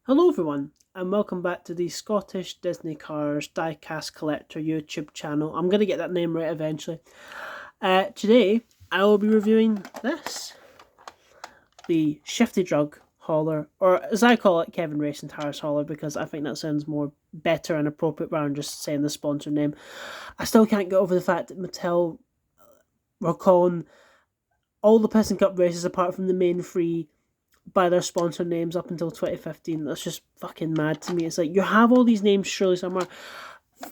Hello everyone, and welcome back to the Scottish Disney Cars Diecast Collector YouTube channel. I'm going to get that name right eventually. Today, I will be reviewing this. The Shifty Drug Hauler, or as I call it, Kevin Racing Tires Hauler, because I think that sounds more better and appropriate rather than just saying the sponsor name. I still can't get over the fact that Mattel were calling all the Piston Cup races apart from the main three by their sponsor names up until 2015. That's just fucking mad to me. It's like, you have all these names surely somewhere.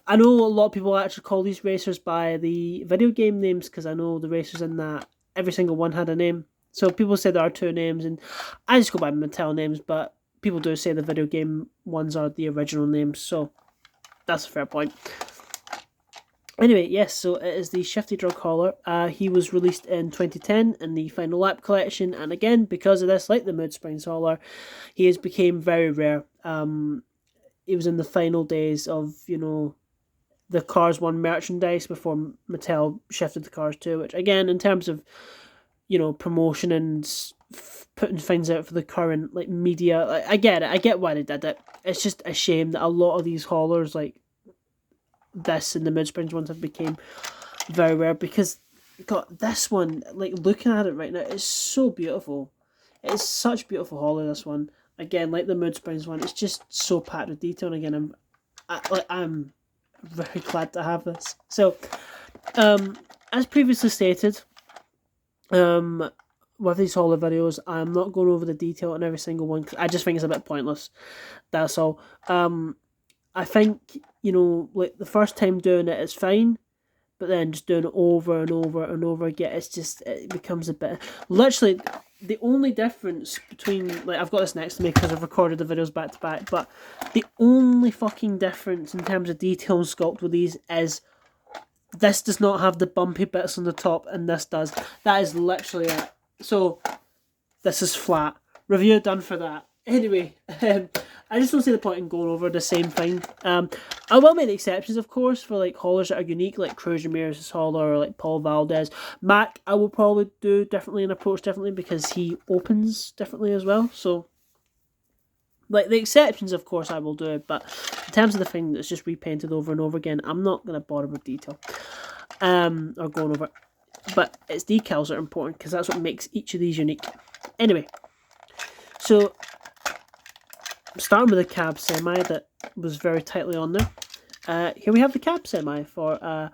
I know a lot of people actually call these racers by the video game names, because I know the racers in that, every single one had a name. So people say there are two names, and I just go by Mattel names, but people do say the video game ones are the original names, so that's a fair point. Anyway, yes, so it is the Shifty Drug Hauler. He was released in 2010 in the Final Lap collection, and again, because of this, like the Mood Springs Hauler, he has become very rare. He was in the final days of, the Cars 1 merchandise before Mattel shifted the Cars 2, which again, in terms of, promotion and putting things out for the current, like, media, I get it. I get why they did it. It's just a shame that a lot of these haulers, like this and the Mid Springs ones, have become very rare, because God, this one, like, looking at it right now, it's so beautiful. It's such beautiful hauler, this one. Again, like the Mood Springs one, it's just so packed with detail. And again, I'm very glad to have this. So, as previously stated, with these hauler videos, I'm not going over the detail on every single one, because I just think it's a bit pointless. That's all. I think, like, the first time doing it is fine, but then just doing it over and over and over again, it becomes a bit. Literally, the only difference between, like, I've got this next to me because I've recorded the videos back to back, but the only fucking difference in terms of detail and sculpt with these is this does not have the bumpy bits on the top, and this does. That is literally it. So, this is flat. Review done for that. Anyway, I just don't see the point in going over the same thing. I will make exceptions, of course, for, like, haulers that are unique, like Cruz Ramirez's hauler, or like Paul Valdez. Mac, I will probably do differently and approach differently, because he opens differently as well. So, like, the exceptions, of course, I will do, but in terms of the thing that's just repainted over and over again, I'm not going to bother with detail, or going over it. But it's decals that are important, because that's what makes each of these unique. Anyway, so starting with the cab semi that was very tightly on there. Here we have the cab semi for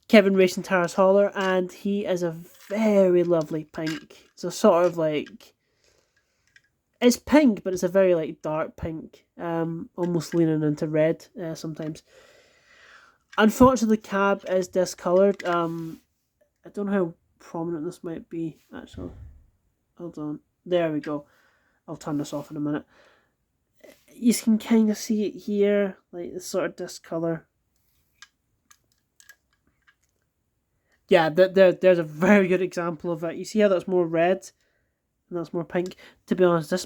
Kevin Racing Tires Hauler, and he is a very lovely pink. It's a sort of, like, it's pink, but it's a very, like, dark pink, almost leaning into red sometimes. Unfortunately, the cab is discoloured. I don't know how prominent this might be, actually. Hold on. There we go. I'll turn this off in a minute. You can kind of see it here, like, this sort of discolor. Yeah, there's a very good example of it. You see how that's more red and that's more pink? To be honest, this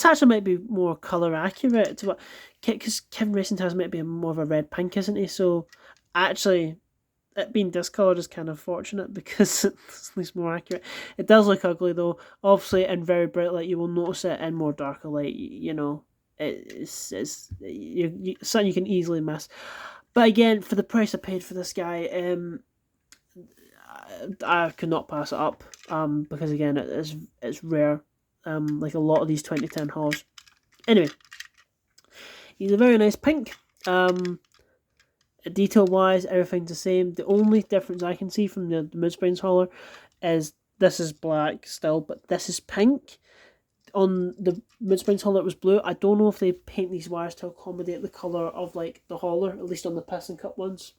actually might be more colour accurate to what, because Kevin Racing Tires might be more of a red pink, isn't he? So actually, it being discoloured is kind of fortunate, because it's at least more accurate. It does look ugly though. Obviously, in very bright light, you will notice it. In more darker light, it's something you can easily miss. But again, for the price I paid for this guy, I could not pass it up. Because again, it's rare. Like a lot of these 2010 haulers. Anyway, he's a very nice pink. Detail wise, everything's the same. The only difference I can see from the Mood Springs hauler is this is black still, but this is pink. On the Mood Springs hauler, it was blue. I don't know if they paint these wires to accommodate the colour of, like, the hauler, at least on the Piston Cup ones.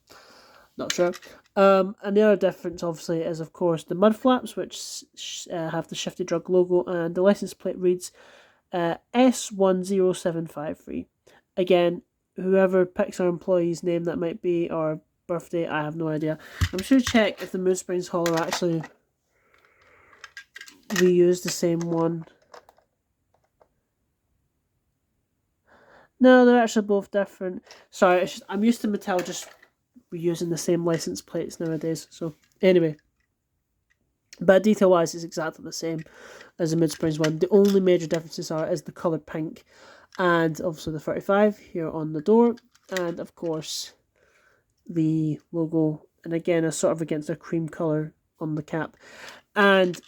Not sure. And the other difference, obviously, is, of course, the mud flaps, which have the Shifty Drug logo, and the license plate reads S10753. Again, whoever picks our employee's name that might be, or birthday, I have no idea. I'm sure to check if the Mood Springs hauler actually reused the same one. No, they're actually both different. Sorry, it's just, I'm used to Mattel just reusing the same license plates nowadays. So, anyway. But detail wise, it's exactly the same as the Mid Springs one. The only major differences is the colour pink, and obviously the 35 here on the door, and of course the logo, and again a sort of against a cream colour on the cap, and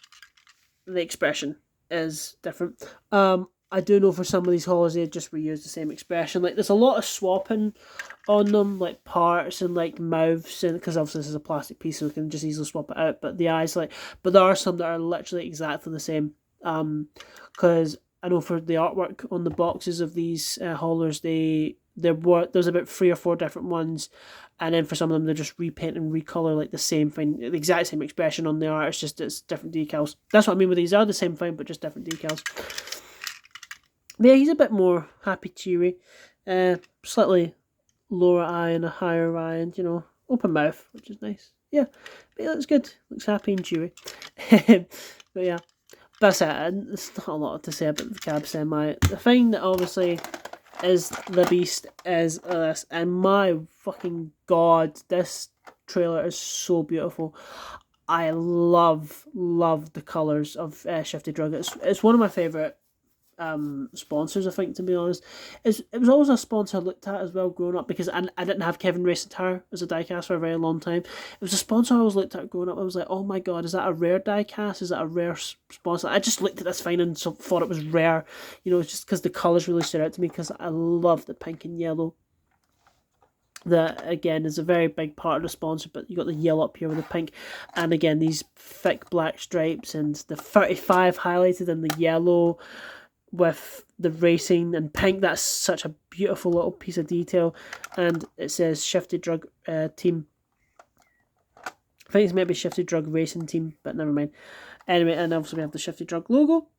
the expression is different. I do know for some of these haulers they just reuse the same expression. Like there's a lot of swapping on them, like parts and like mouths, and because obviously this is a plastic piece, so we can just easily swap it out. But the eyes, but there are some that are literally exactly the same. Because I know for the artwork on the boxes of these haulers, there's about 3 or 4 different ones, and then for some of them they just repaint and recolor like the same thing, the exact same expression on the art. It's different decals. That's what I mean with these. Are the same thing but just different decals. But yeah, he's a bit more happy cheery, slightly lower eye and a higher eye, and open mouth, which is nice. Yeah, but he looks good. Looks happy and cheery. But yeah, that's it. And there's not a lot to say about the cab semi. The thing that obviously is the beast is this, and my fucking god, this trailer is so beautiful. I love the colours of Shifty Drug. It's one of my favourite sponsors, I think, to be honest. It was always a sponsor I looked at as well growing up, because I didn't have Kevin Racing Tire as a diecast for a very long time. It was a sponsor I always looked at growing up. I was like, oh my god, is that a rare diecast? Is that a rare sponsor? I just looked at this thing and thought it was rare. It's just because the colours really stood out to me, because I love the pink and yellow. That again is a very big part of the sponsor, but you got the yellow up here with the pink, and again these thick black stripes, and the 35 highlighted in the yellow with the racing and pink. That's such a beautiful little piece of detail. And it says Shifty Drug team. I think it's maybe Shifty Drug Racing Team, but never mind. Anyway, and obviously we have the Shifty Drug logo,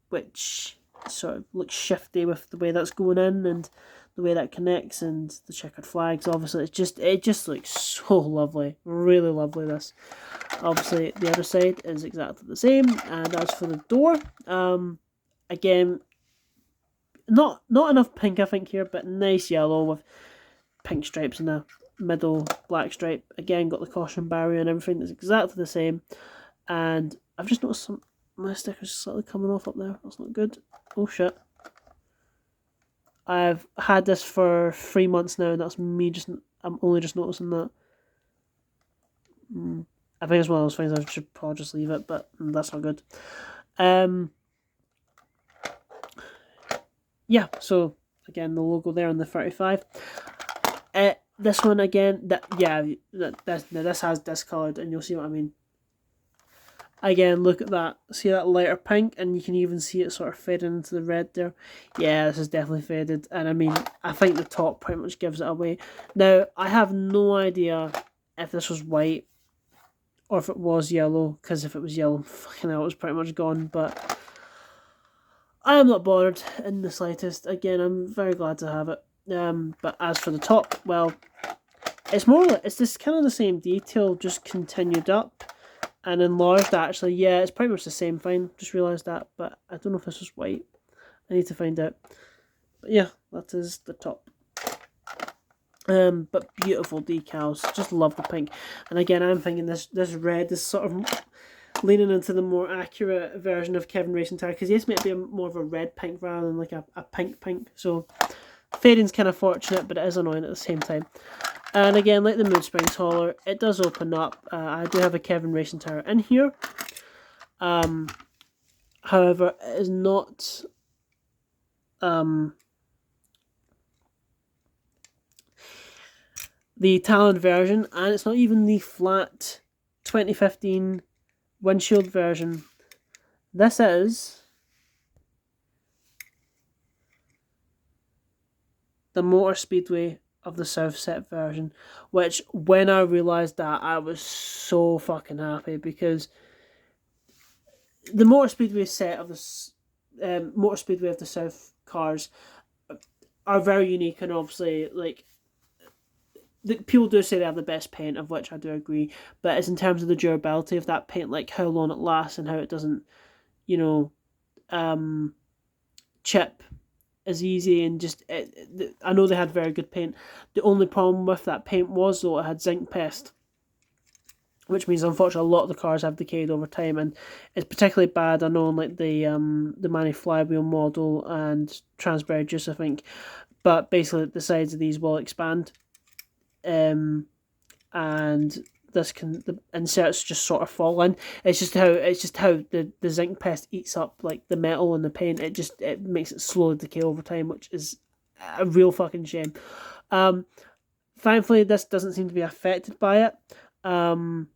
which sort of looks shifty with the way that's going in and the way that connects, and the checkered flags. Obviously, it just looks so lovely, really lovely. This, obviously, the other side is exactly the same. And as for the door, again, not enough pink I think here, but nice yellow with pink stripes and a middle black stripe. Again, got the caution barrier and everything. That's exactly the same. And I've just noticed my sticker's slightly coming off up there. That's not good. Oh shit. I've had this for 3 months now, and that's me I'm only just noticing that. I think it's one of those things I should probably just leave it, but that's not good. Yeah, so again, the logo there on the 35. This one again, this has discoloured, and you'll see what I mean. Again, look at that. See that lighter pink, and you can even see it sort of fading into the red there. Yeah, this is definitely faded, and I mean, I think the top pretty much gives it away. Now, I have no idea if this was white or if it was yellow, because if it was yellow, fucking hell, it was pretty much gone, but I am not bothered in the slightest. Again, I'm very glad to have it. But as for the top, well, it's this kind of the same detail, just continued up and enlarged. Actually, yeah, it's pretty much the same thing. Just realised that, but I don't know if this was white. I need to find out. But yeah, that is the top. But beautiful decals. Just love the pink. And again, I'm thinking this red is sort of leaning into the more accurate version of Kevin Racing Tire, because yes, might be more of a red pink rather than like a pink. So fading's kind of fortunate, but it is annoying at the same time. And again, like the Mood Springs hauler, it does open up. I do have a Kevin Racing Tire in here. However, it is not the Talon version, and it's not even the flat 2015 windshield version. This is the Motor Speedway of the Southset version, which when I realised that, I was so fucking happy, because the Motor Speedway set of the Motor Speedway of the South cars are very unique, and obviously like people do say they have the best paint, of which I do agree, but it's in terms of the durability of that paint, like how long it lasts and how it doesn't, chip as easy, and just I know they had very good paint. The only problem with that paint was though it had zinc pest, which means unfortunately a lot of the cars have decayed over time, and it's particularly bad, I know, on like the Manny Flywheel model and Transberry Juice, I think. But basically the sides of these will expand, and the inserts just sort of fall in. It's just how the zinc pest eats up like the metal and the paint. It makes it slowly decay over time, which is a real fucking shame. Thankfully this doesn't seem to be affected by it. And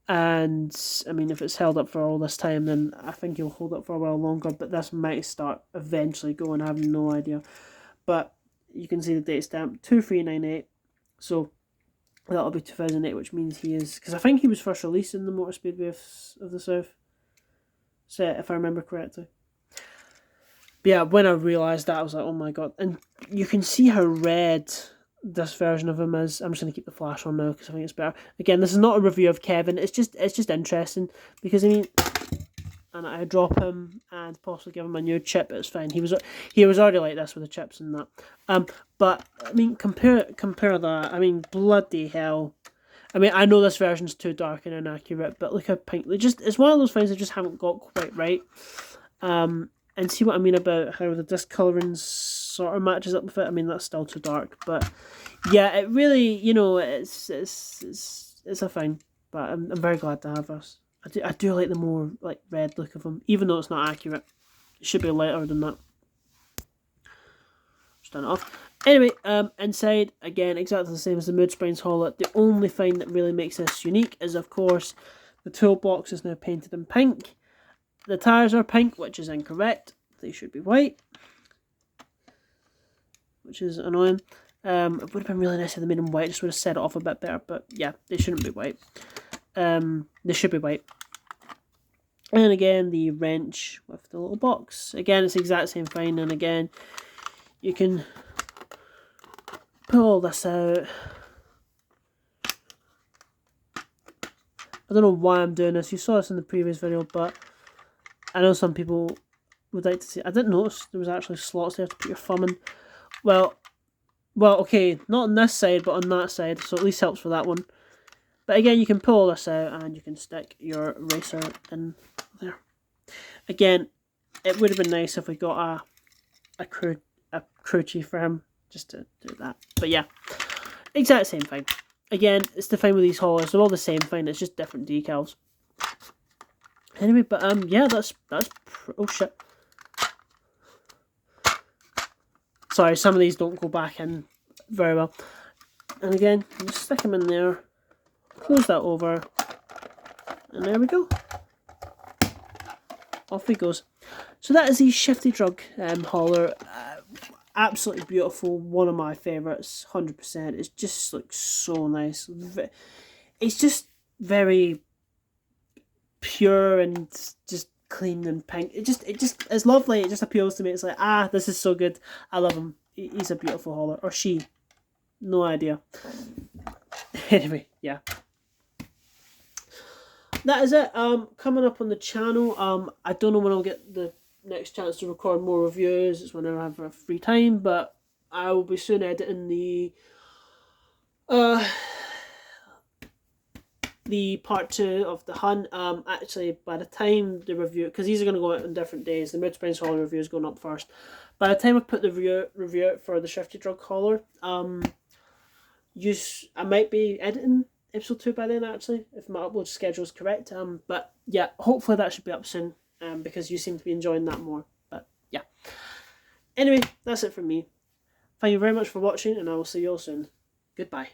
I mean, if it's held up for all this time, then I think it'll hold up for a while longer. But this might start eventually going. I have no idea. But you can see the date stamp 2398. So that'll be 2008, which means he is, because I think he was first released in the Motor Speedway of the South set, if I remember correctly. But yeah, when I realised that, I was like, oh my god. And you can see how red this version of him is. I'm just going to keep the flash on now because I think it's better. Again, this is not a review of Kevin. It's just interesting because, I mean, and I drop him and possibly give him a new chip. It's fine. He was already like this with the chips and that. But I mean, compare that. I mean, bloody hell. I mean, I know this version's too dark and inaccurate, but look how pink. It's one of those things I just haven't got quite right. And see what I mean about how the discolouring sort of matches up with it. I mean, that's still too dark, but yeah, it really, you know, it's a thing. But I'm very glad to have this. I do like the more like red look of him, even though it's not accurate. It should be lighter than that. Just turn it off. Anyway, inside again, exactly the same as the Mood Springs hauler. The only thing that really makes this unique is, of course, the toolbox is now painted in pink. The tyres are pink, which is incorrect. They should be white, which is annoying. It would have been really nice if they made them white. Just would have set it off a bit better. But yeah, they shouldn't be white. They should be white. And again, the wrench with the little box. Again, it's the exact same thing. And again, you can pull all this out. I don't know why I'm doing this. You saw this in the previous video, but I know some people would like to see. I didn't notice there was actually slots there to put your thumb in. Well, okay, not on this side, but on that side, so at least helps for that one. But again, you can pull this out and you can stick your racer in there. Again, it would have been nice if we got a crew chief for him, just to do that. But yeah, exact same thing. Again, it's the thing with these haulers. They're all the same thing. It's just different decals. Anyway, but yeah, that's oh shit. Sorry, some of these don't go back in very well. And again, just stick them in there, close that over, and there we go. Off he goes. So that is the Shifty Drug hauler. Absolutely beautiful. One of my favourites, 100%. It just looks so nice. It's just very pure and just clean and pink. It just it's lovely. It just appeals to me. It's like, this is so good. I love him. He's a beautiful hauler. Or she. No idea. Anyway, yeah. That is it. Coming up on the channel. I don't know when I'll get the next chance to record more reviews. It's whenever I have a free time, but I will be soon editing the part 2 of the hunt. Actually, by the time the review, because these are going to go out on different days, the Mood Springs hauler review is going up first. By the time I put the review out for the Shifty Drug hauler, I might be editing episode 2 by then, actually, if my upload schedule is correct. But yeah, hopefully that should be up soon, because you seem to be enjoying that more. But yeah. Anyway, that's it from me. Thank you very much for watching, and I will see you all soon. Goodbye.